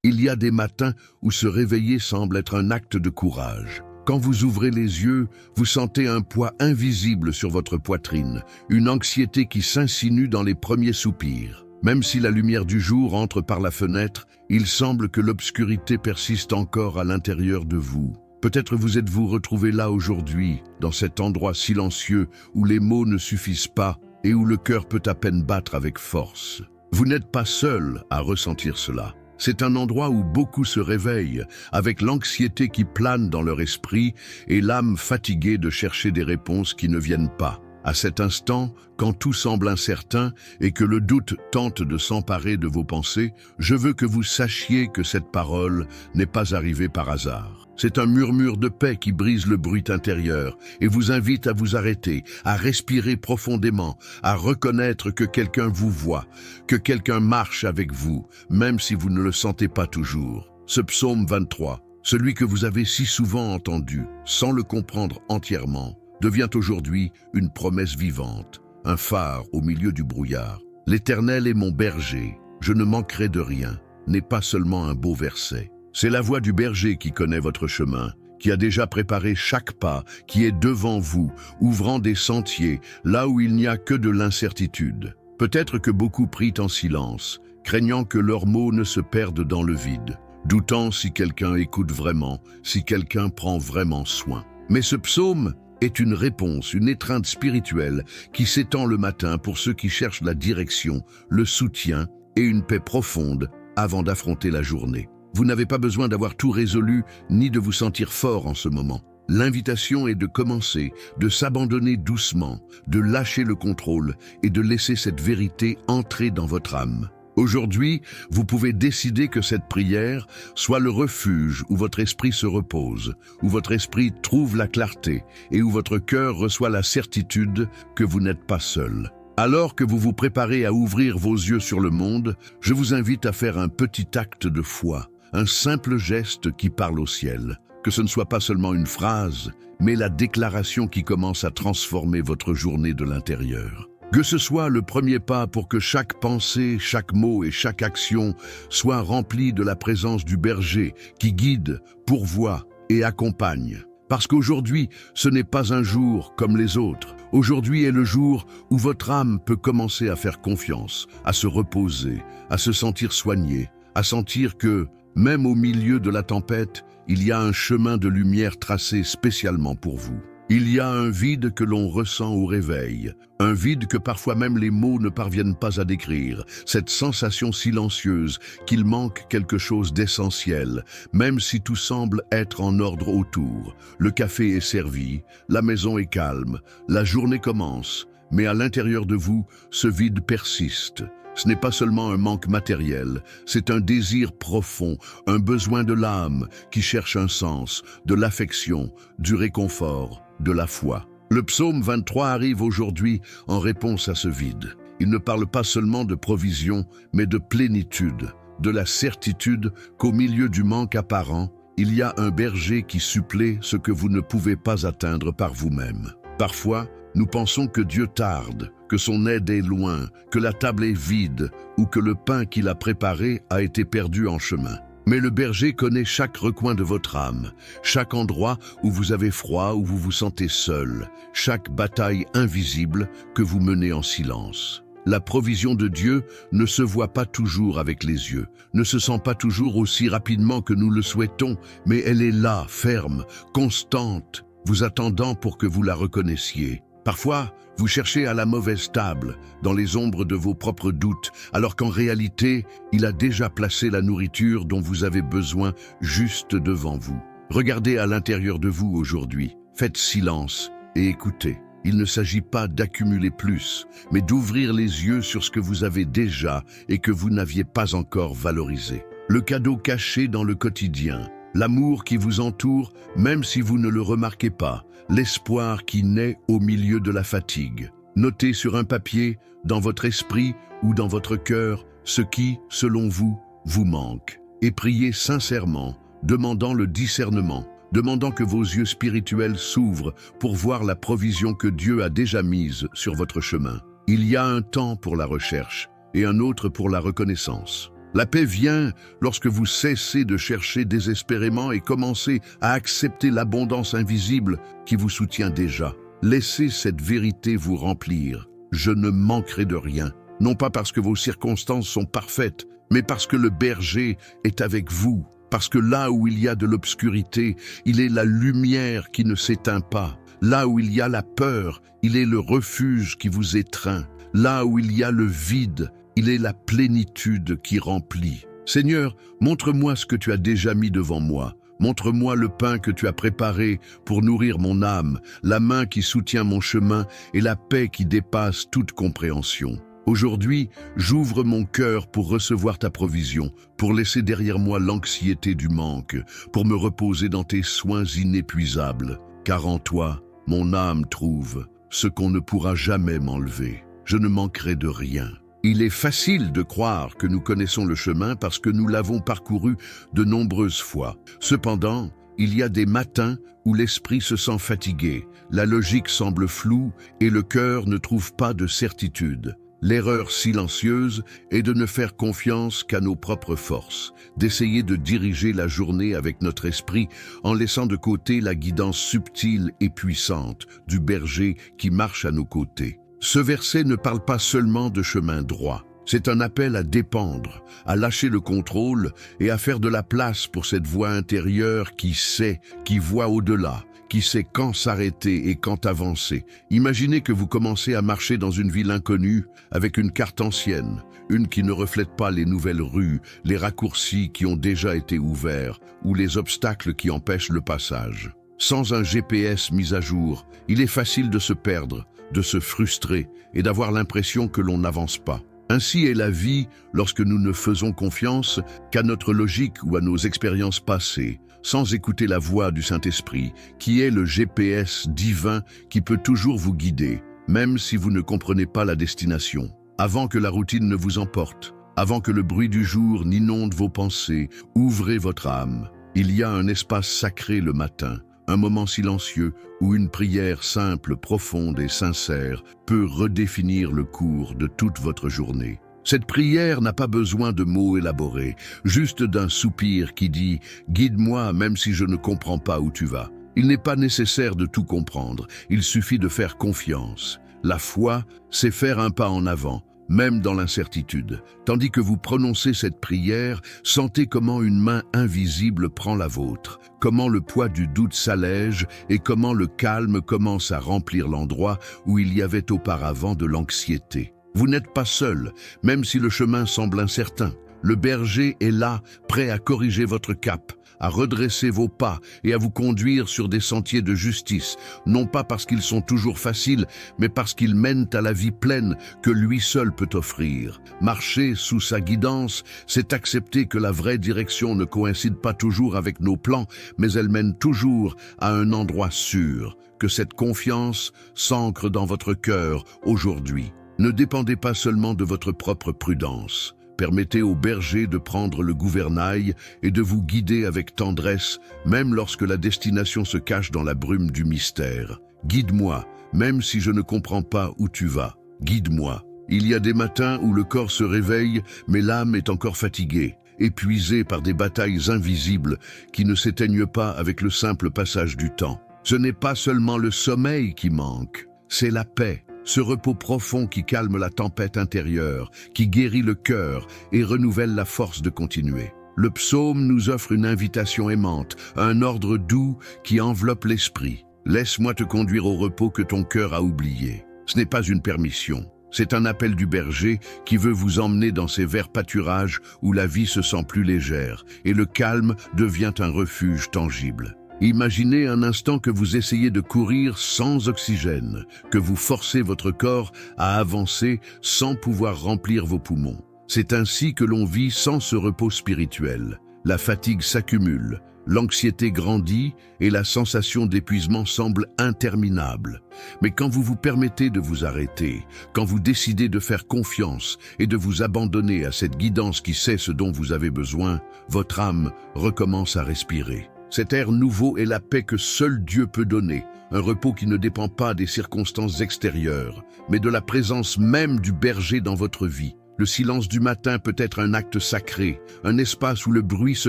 Il y a des matins où se réveiller semble être un acte de courage. Quand vous ouvrez les yeux, vous sentez un poids invisible sur votre poitrine, une anxiété qui s'insinue dans les premiers soupirs. Même si la lumière du jour entre par la fenêtre, il semble que l'obscurité persiste encore à l'intérieur de vous. Peut-être vous êtes-vous retrouvé là aujourd'hui, dans cet endroit silencieux où les mots ne suffisent pas et où le cœur peut à peine battre avec force. Vous n'êtes pas seul à ressentir cela. C'est un endroit où beaucoup se réveillent, avec l'anxiété qui plane dans leur esprit et l'âme fatiguée de chercher des réponses qui ne viennent pas. À cet instant, quand tout semble incertain et que le doute tente de s'emparer de vos pensées, je veux que vous sachiez que cette parole n'est pas arrivée par hasard. C'est un murmure de paix qui brise le bruit intérieur et vous invite à vous arrêter, à respirer profondément, à reconnaître que quelqu'un vous voit, que quelqu'un marche avec vous, même si vous ne le sentez pas toujours. Ce psaume 23, celui que vous avez si souvent entendu, sans le comprendre entièrement, devient aujourd'hui une promesse vivante, un phare au milieu du brouillard. L'Éternel est mon berger, je ne manquerai de rien, n'est pas seulement un beau verset. C'est la voix du berger qui connaît votre chemin, qui a déjà préparé chaque pas, qui est devant vous, ouvrant des sentiers, là où il n'y a que de l'incertitude. Peut-être que beaucoup prient en silence, craignant que leurs mots ne se perdent dans le vide, doutant si quelqu'un écoute vraiment, si quelqu'un prend vraiment soin. Mais ce psaume est une réponse, une étreinte spirituelle qui s'étend le matin pour ceux qui cherchent la direction, le soutien et une paix profonde avant d'affronter la journée. Vous n'avez pas besoin d'avoir tout résolu ni de vous sentir fort en ce moment. L'invitation est de commencer, de s'abandonner doucement, de lâcher le contrôle et de laisser cette vérité entrer dans votre âme. Aujourd'hui, vous pouvez décider que cette prière soit le refuge où votre esprit se repose, où votre esprit trouve la clarté et où votre cœur reçoit la certitude que vous n'êtes pas seul. Alors que vous vous préparez à ouvrir vos yeux sur le monde, je vous invite à faire un petit acte de foi, un simple geste qui parle au ciel. Que ce ne soit pas seulement une phrase, mais la déclaration qui commence à transformer votre journée de l'intérieur. Que ce soit le premier pas pour que chaque pensée, chaque mot et chaque action soient remplis de la présence du berger qui guide, pourvoit et accompagne. Parce qu'aujourd'hui, ce n'est pas un jour comme les autres. Aujourd'hui est le jour où votre âme peut commencer à faire confiance, à se reposer, à se sentir soignée, à sentir que, même au milieu de la tempête, il y a un chemin de lumière tracé spécialement pour vous. Il y a un vide que l'on ressent au réveil, un vide que parfois même les mots ne parviennent pas à décrire, cette sensation silencieuse qu'il manque quelque chose d'essentiel, même si tout semble être en ordre autour. Le café est servi, la maison est calme, la journée commence, mais à l'intérieur de vous, ce vide persiste. Ce n'est pas seulement un manque matériel, c'est un désir profond, un besoin de l'âme qui cherche un sens, de l'affection, du réconfort, de la foi. Le psaume 23 arrive aujourd'hui en réponse à ce vide. Il ne parle pas seulement de provision, mais de plénitude, de la certitude qu'au milieu du manque apparent, il y a un berger qui supplée ce que vous ne pouvez pas atteindre par vous-même. Parfois, nous pensons que Dieu tarde, que son aide est loin, que la table est vide ou que le pain qu'il a préparé a été perdu en chemin. Mais le berger connaît chaque recoin de votre âme, chaque endroit où vous avez froid, où vous vous sentez seul, chaque bataille invisible que vous menez en silence. La provision de Dieu ne se voit pas toujours avec les yeux, ne se sent pas toujours aussi rapidement que nous le souhaitons, mais elle est là, ferme, constante, vous attendant pour que vous la reconnaissiez. Parfois, vous cherchez à la mauvaise table, dans les ombres de vos propres doutes, alors qu'en réalité, il a déjà placé la nourriture dont vous avez besoin juste devant vous. Regardez à l'intérieur de vous aujourd'hui, faites silence et écoutez. Il ne s'agit pas d'accumuler plus, mais d'ouvrir les yeux sur ce que vous avez déjà et que vous n'aviez pas encore valorisé. Le cadeau caché dans le quotidien, l'amour qui vous entoure, même si vous ne le remarquez pas, l'espoir qui naît au milieu de la fatigue. Notez sur un papier, dans votre esprit ou dans votre cœur, ce qui, selon vous, vous manque. Et priez sincèrement, demandant le discernement, demandant que vos yeux spirituels s'ouvrent pour voir la provision que Dieu a déjà mise sur votre chemin. Il y a un temps pour la recherche et un autre pour la reconnaissance. La paix vient lorsque vous cessez de chercher désespérément et commencez à accepter l'abondance invisible qui vous soutient déjà. Laissez cette vérité vous remplir. Je ne manquerai de rien, non pas parce que vos circonstances sont parfaites, mais parce que le berger est avec vous. Parce que là où il y a de l'obscurité, il est la lumière qui ne s'éteint pas. Là où il y a la peur, il est le refuge qui vous étreint. Là où il y a le vide, il est la plénitude qui remplit. Seigneur, montre-moi ce que tu as déjà mis devant moi. Montre-moi le pain que tu as préparé pour nourrir mon âme, la main qui soutient mon chemin et la paix qui dépasse toute compréhension. Aujourd'hui, j'ouvre mon cœur pour recevoir ta provision, pour laisser derrière moi l'anxiété du manque, pour me reposer dans tes soins inépuisables. Car en toi, mon âme trouve ce qu'on ne pourra jamais m'enlever. Je ne manquerai de rien. Il est facile de croire que nous connaissons le chemin parce que nous l'avons parcouru de nombreuses fois. Cependant, il y a des matins où l'esprit se sent fatigué, la logique semble floue et le cœur ne trouve pas de certitude. L'erreur silencieuse est de ne faire confiance qu'à nos propres forces, d'essayer de diriger la journée avec notre esprit en laissant de côté la guidance subtile et puissante du berger qui marche à nos côtés. Ce verset ne parle pas seulement de chemin droit. C'est un appel à dépendre, à lâcher le contrôle et à faire de la place pour cette voix intérieure qui sait, qui voit au-delà, qui sait quand s'arrêter et quand avancer. Imaginez que vous commencez à marcher dans une ville inconnue avec une carte ancienne, une qui ne reflète pas les nouvelles rues, les raccourcis qui ont déjà été ouverts ou les obstacles qui empêchent le passage. Sans un GPS mis à jour, il est facile de se perdre, de se frustrer et d'avoir l'impression que l'on n'avance pas. Ainsi est la vie lorsque nous ne faisons confiance qu'à notre logique ou à nos expériences passées, sans écouter la voix du Saint-Esprit, qui est le GPS divin qui peut toujours vous guider, même si vous ne comprenez pas la destination. Avant que la routine ne vous emporte, avant que le bruit du jour n'inonde vos pensées, ouvrez votre âme. Il y a un espace sacré le matin, un moment silencieux où une prière simple, profonde et sincère peut redéfinir le cours de toute votre journée. Cette prière n'a pas besoin de mots élaborés, juste d'un soupir qui dit « Guide-moi même si je ne comprends pas où tu vas ». Il n'est pas nécessaire de tout comprendre, il suffit de faire confiance. La foi, c'est faire un pas en avant, même dans l'incertitude. Tandis que vous prononcez cette prière, sentez comment une main invisible prend la vôtre, comment le poids du doute s'allège et comment le calme commence à remplir l'endroit où il y avait auparavant de l'anxiété. Vous n'êtes pas seul, même si le chemin semble incertain. Le berger est là, prêt à corriger votre cap, à redresser vos pas et à vous conduire sur des sentiers de justice, non pas parce qu'ils sont toujours faciles, mais parce qu'ils mènent à la vie pleine que lui seul peut offrir. Marcher sous sa guidance, c'est accepter que la vraie direction ne coïncide pas toujours avec nos plans, mais elle mène toujours à un endroit sûr, que cette confiance s'ancre dans votre cœur aujourd'hui. Ne dépendez pas seulement de votre propre prudence. Permettez au berger de prendre le gouvernail et de vous guider avec tendresse, même lorsque la destination se cache dans la brume du mystère. Guide-moi, même si je ne comprends pas où tu vas. Guide-moi. Il y a des matins où le corps se réveille, mais l'âme est encore fatiguée, épuisée par des batailles invisibles qui ne s'éteignent pas avec le simple passage du temps. Ce n'est pas seulement le sommeil qui manque, c'est la paix. Ce repos profond qui calme la tempête intérieure, qui guérit le cœur et renouvelle la force de continuer. Le psaume nous offre une invitation aimante, un ordre doux qui enveloppe l'esprit. Laisse-moi te conduire au repos que ton cœur a oublié. Ce n'est pas une permission, c'est un appel du berger qui veut vous emmener dans ces verts pâturages où la vie se sent plus légère et le calme devient un refuge tangible. Imaginez un instant que vous essayez de courir sans oxygène, que vous forcez votre corps à avancer sans pouvoir remplir vos poumons. C'est ainsi que l'on vit sans ce repos spirituel. La fatigue s'accumule, l'anxiété grandit et la sensation d'épuisement semble interminable. Mais quand vous vous permettez de vous arrêter, quand vous décidez de faire confiance et de vous abandonner à cette guidance qui sait ce dont vous avez besoin, votre âme recommence à respirer. Cet air nouveau est la paix que seul Dieu peut donner, un repos qui ne dépend pas des circonstances extérieures, mais de la présence même du berger dans votre vie. Le silence du matin peut être un acte sacré, un espace où le bruit se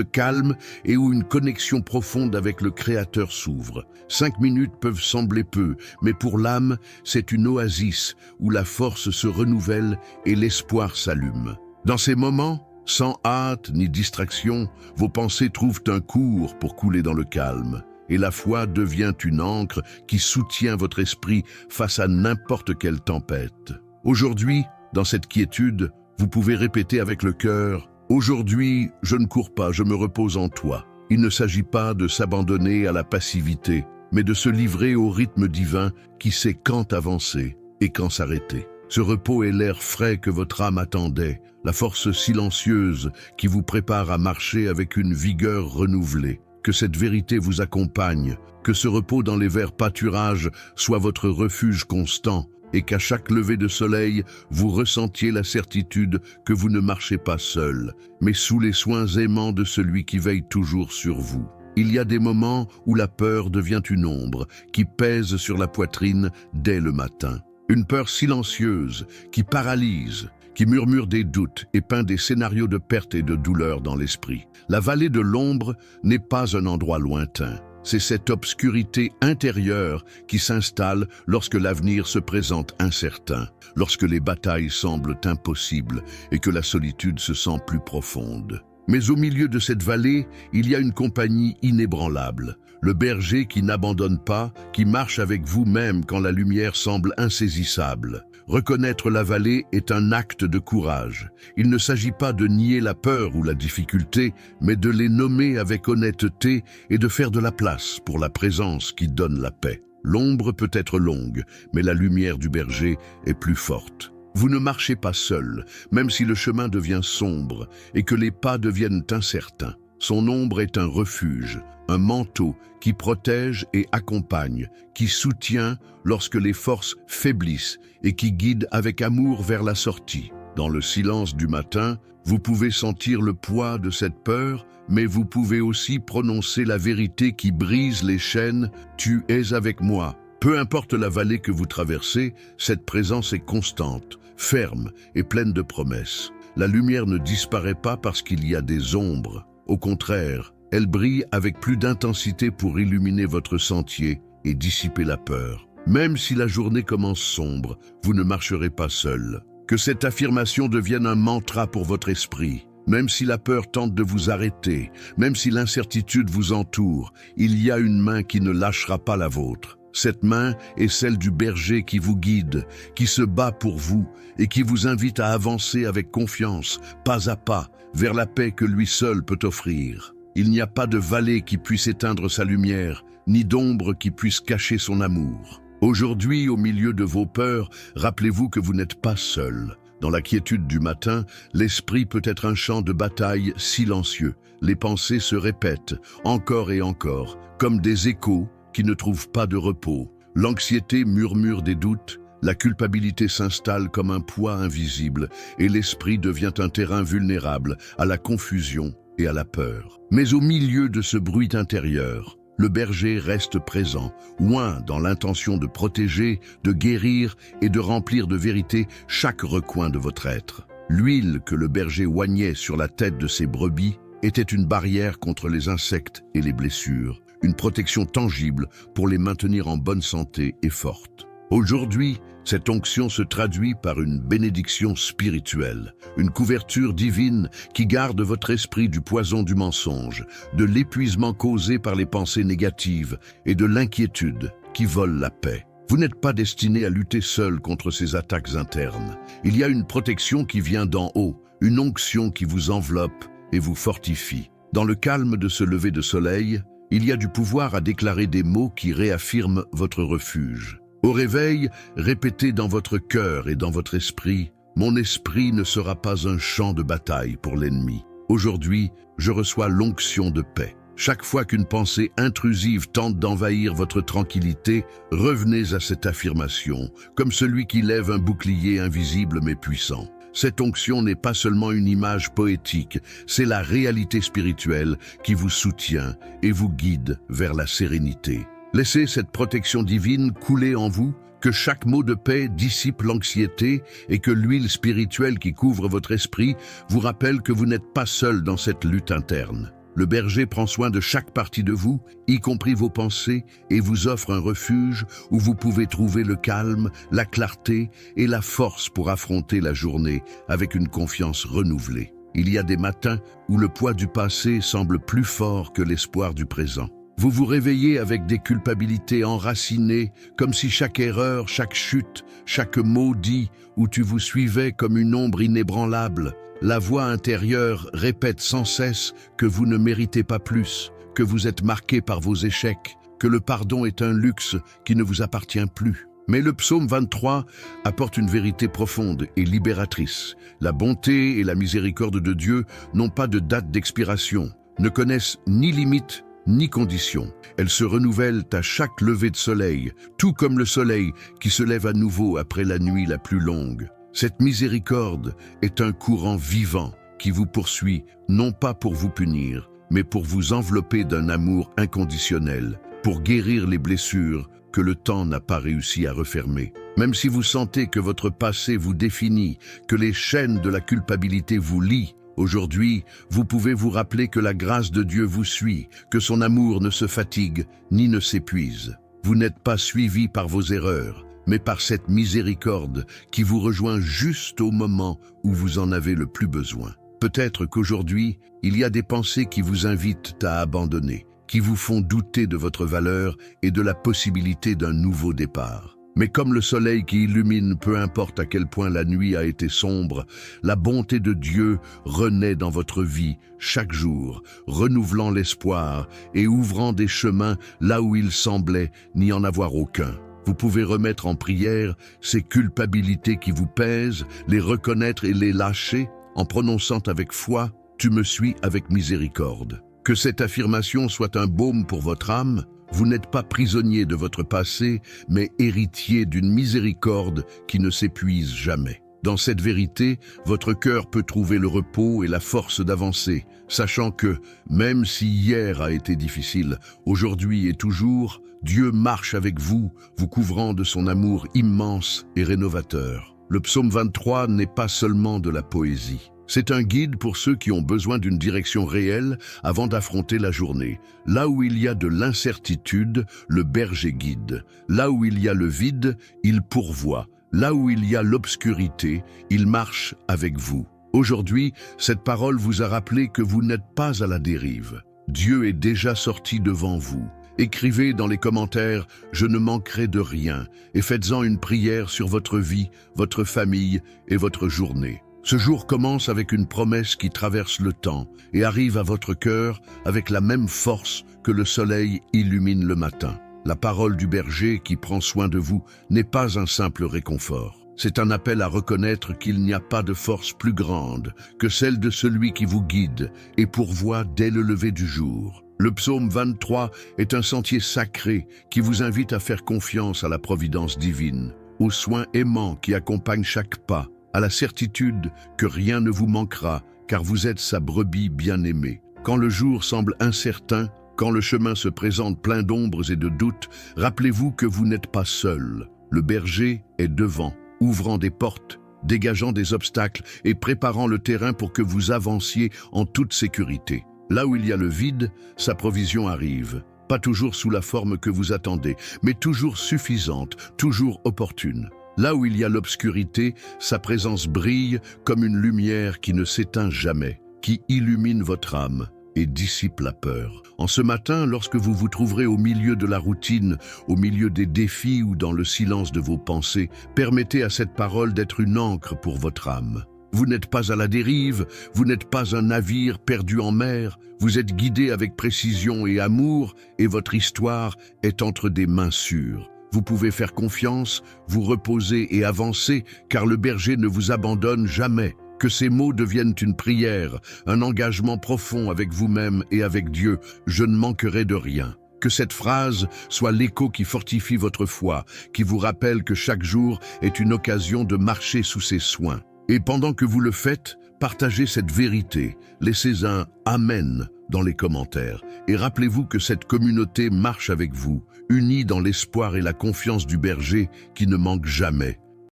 calme et où une connexion profonde avec le Créateur s'ouvre. 5 minutes peuvent sembler peu, mais pour l'âme, c'est une oasis où la force se renouvelle et l'espoir s'allume. Dans ces moments, sans hâte ni distraction, vos pensées trouvent un cours pour couler dans le calme. Et la foi devient une ancre qui soutient votre esprit face à n'importe quelle tempête. Aujourd'hui, dans cette quiétude, vous pouvez répéter avec le cœur « Aujourd'hui, je ne cours pas, je me repose en toi ». Il ne s'agit pas de s'abandonner à la passivité, mais de se livrer au rythme divin qui sait quand avancer et quand s'arrêter. Ce repos est l'air frais que votre âme attendait, la force silencieuse qui vous prépare à marcher avec une vigueur renouvelée. Que cette vérité vous accompagne, que ce repos dans les verts pâturages soit votre refuge constant, et qu'à chaque lever de soleil, vous ressentiez la certitude que vous ne marchez pas seul, mais sous les soins aimants de celui qui veille toujours sur vous. Il y a des moments où la peur devient une ombre qui pèse sur la poitrine dès le matin. Une peur silencieuse qui paralyse, qui murmure des doutes et peint des scénarios de perte et de douleur dans l'esprit. La vallée de l'ombre n'est pas un endroit lointain. C'est cette obscurité intérieure qui s'installe lorsque l'avenir se présente incertain, lorsque les batailles semblent impossibles et que la solitude se sent plus profonde. Mais au milieu de cette vallée, il y a une compagnie inébranlable. Le berger qui n'abandonne pas, qui marche avec vous même quand la lumière semble insaisissable. Reconnaître la vallée est un acte de courage. Il ne s'agit pas de nier la peur ou la difficulté, mais de les nommer avec honnêteté et de faire de la place pour la présence qui donne la paix. L'ombre peut être longue, mais la lumière du berger est plus forte. Vous ne marchez pas seul, même si le chemin devient sombre et que les pas deviennent incertains. Son ombre est un refuge, un manteau qui protège et accompagne, qui soutient lorsque les forces faiblissent et qui guide avec amour vers la sortie. Dans le silence du matin, vous pouvez sentir le poids de cette peur, mais vous pouvez aussi prononcer la vérité qui brise les chaînes « Tu es avec moi ». Peu importe la vallée que vous traversez, cette présence est constante, ferme et pleine de promesses. La lumière ne disparaît pas parce qu'il y a des ombres. Au contraire, elle brille avec plus d'intensité pour illuminer votre sentier et dissiper la peur. Même si la journée commence sombre, vous ne marcherez pas seul. Que cette affirmation devienne un mantra pour votre esprit. Même si la peur tente de vous arrêter, même si l'incertitude vous entoure, il y a une main qui ne lâchera pas la vôtre. Cette main est celle du berger qui vous guide, qui se bat pour vous et qui vous invite à avancer avec confiance, pas à pas, vers la paix que lui seul peut offrir. Il n'y a pas de vallée qui puisse éteindre sa lumière, ni d'ombre qui puisse cacher son amour. Aujourd'hui, au milieu de vos peurs, rappelez-vous que vous n'êtes pas seul. Dans la quiétude du matin, l'esprit peut être un champ de bataille silencieux. Les pensées se répètent, encore et encore, comme des échos qui ne trouvent pas de repos. L'anxiété murmure des doutes, la culpabilité s'installe comme un poids invisible et l'esprit devient un terrain vulnérable à la confusion et à la peur. Mais au milieu de ce bruit intérieur, le berger reste présent, oint dans l'intention de protéger, de guérir et de remplir de vérité chaque recoin de votre être. L'huile que le berger oignait sur la tête de ses brebis était une barrière contre les insectes et les blessures, une protection tangible pour les maintenir en bonne santé et fortes. Aujourd'hui, cette onction se traduit par une bénédiction spirituelle, une couverture divine qui garde votre esprit du poison du mensonge, de l'épuisement causé par les pensées négatives et de l'inquiétude qui vole la paix. Vous n'êtes pas destiné à lutter seul contre ces attaques internes. Il y a une protection qui vient d'en haut, une onction qui vous enveloppe et vous fortifie. Dans le calme de ce lever de soleil, il y a du pouvoir à déclarer des mots qui réaffirment votre refuge. Au réveil, répétez dans votre cœur et dans votre esprit « Mon esprit ne sera pas un champ de bataille pour l'ennemi. Aujourd'hui, je reçois l'onction de paix. » Chaque fois qu'une pensée intrusive tente d'envahir votre tranquillité, revenez à cette affirmation, comme celui qui lève un bouclier invisible mais puissant. Cette onction n'est pas seulement une image poétique, c'est la réalité spirituelle qui vous soutient et vous guide vers la sérénité. Laissez cette protection divine couler en vous, Que chaque mot de paix dissipe l'anxiété et que l'huile spirituelle qui couvre votre esprit vous rappelle que vous n'êtes pas seul dans cette lutte interne. Le berger prend soin de chaque partie de vous, y compris vos pensées, et vous offre un refuge où vous pouvez trouver le calme, la clarté et la force pour affronter la journée avec une confiance renouvelée. Il y a des matins où le poids du passé semble plus fort que l'espoir du présent. Vous vous réveillez avec des culpabilités enracinées, comme si chaque erreur, chaque chute, chaque mot dit où tu vous suivais comme une ombre inébranlable. La voix intérieure répète sans cesse que vous ne méritez pas plus, que vous êtes marqué par vos échecs, que le pardon est un luxe qui ne vous appartient plus. Mais le psaume 23 apporte une vérité profonde et libératrice. La bonté et la miséricorde de Dieu n'ont pas de date d'expiration, ne connaissent ni limite ni condition. Elles se renouvellent à chaque lever de soleil, tout comme le soleil qui se lève à nouveau après la nuit la plus longue. Cette miséricorde est un courant vivant qui vous poursuit, non pas pour vous punir, mais pour vous envelopper d'un amour inconditionnel, pour guérir les blessures que le temps n'a pas réussi à refermer. Même si vous sentez que votre passé vous définit, que les chaînes de la culpabilité vous lient, aujourd'hui, vous pouvez vous rappeler que la grâce de Dieu vous suit, que son amour ne se fatigue ni ne s'épuise. Vous n'êtes pas suivi par vos erreurs, mais par cette miséricorde qui vous rejoint juste au moment où vous en avez le plus besoin. Peut-être qu'aujourd'hui, il y a des pensées qui vous invitent à abandonner, qui vous font douter de votre valeur et de la possibilité d'un nouveau départ. Mais comme le soleil qui illumine, peu importe à quel point la nuit a été sombre, la bonté de Dieu renaît dans votre vie chaque jour, renouvelant l'espoir et ouvrant des chemins là où il semblait n'y en avoir aucun. Vous pouvez remettre en prière ces culpabilités qui vous pèsent, les reconnaître et les lâcher en prononçant avec foi « Tu me suis avec miséricorde ». Que cette affirmation soit un baume pour votre âme. Vous n'êtes pas prisonnier de votre passé, mais héritier d'une miséricorde qui ne s'épuise jamais. Dans cette vérité, votre cœur peut trouver le repos et la force d'avancer, sachant que, même si hier a été difficile, aujourd'hui et toujours, Dieu marche avec vous, vous couvrant de son amour immense et rénovateur. Le psaume 23 n'est pas seulement de la poésie. C'est un guide pour ceux qui ont besoin d'une direction réelle avant d'affronter la journée. Là où il y a de l'incertitude, le berger guide. Là où il y a le vide, il pourvoit. Là où il y a l'obscurité, il marche avec vous. Aujourd'hui, cette parole vous a rappelé que vous n'êtes pas à la dérive. Dieu est déjà sorti devant vous. Écrivez dans les commentaires « Je ne manquerai de rien » et faites-en une prière sur votre vie, votre famille et votre journée. Ce jour commence avec une promesse qui traverse le temps et arrive à votre cœur avec la même force que le soleil illumine le matin. La parole du berger qui prend soin de vous n'est pas un simple réconfort. C'est un appel à reconnaître qu'il n'y a pas de force plus grande que celle de celui qui vous guide et pourvoit dès le lever du jour. Le psaume 23 est un sentier sacré qui vous invite à faire confiance à la providence divine, aux soins aimants qui accompagnent chaque pas, à la certitude que rien ne vous manquera, car vous êtes sa brebis bien-aimée. Quand le jour semble incertain, quand le chemin se présente plein d'ombres et de doutes, rappelez-vous que vous n'êtes pas seul. Le berger est devant, ouvrant des portes, dégageant des obstacles et préparant le terrain pour que vous avanciez en toute sécurité. Là où il y a le vide, sa provision arrive. Pas toujours sous la forme que vous attendez, mais toujours suffisante, toujours opportune. Là où il y a l'obscurité, sa présence brille comme une lumière qui ne s'éteint jamais, qui illumine votre âme et dissipe la peur. En ce matin, lorsque vous vous trouverez au milieu de la routine, au milieu des défis ou dans le silence de vos pensées, permettez à cette parole d'être une ancre pour votre âme. Vous n'êtes pas à la dérive, vous n'êtes pas un navire perdu en mer, vous êtes guidé avec précision et amour et votre histoire est entre des mains sûres. Vous pouvez faire confiance, vous reposer et avancer, car le berger ne vous abandonne jamais. Que ces mots deviennent une prière, un engagement profond avec vous-même et avec Dieu. Je ne manquerai de rien. Que cette phrase soit l'écho qui fortifie votre foi, qui vous rappelle que chaque jour est une occasion de marcher sous ses soins. Et pendant que vous le faites, Partagez cette vérité, laissez un « Amen » dans les commentaires et rappelez-vous que cette communauté marche avec vous, unie dans l'espoir et la confiance du berger qui ne manque jamais.